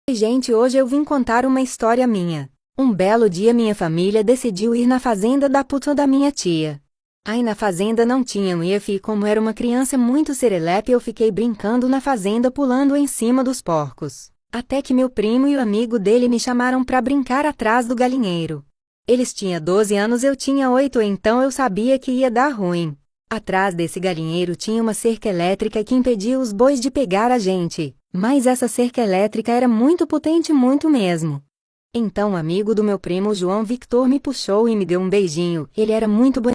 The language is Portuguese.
Oi, gente, hoje eu vim contar uma história minha. Um belo dia minha família decidiu ir na fazenda da puta da minha tia. Aí na fazenda não tinha e como era uma criança muito serelepe eu fiquei brincando na fazenda pulando em cima dos porcos. Até que meu primo e o amigo dele me chamaram pra brincar atrás do galinheiro. Eles tinham 12 anos, eu tinha 8, então eu sabia que ia dar ruim. Atrás desse galinheiro tinha uma cerca elétrica que impedia os bois de pegar a gente. Mas essa cerca elétrica era muito potente, muito mesmo. Então um amigo do meu primo João Victor me puxou e me deu um beijinho. Ele era muito bonito.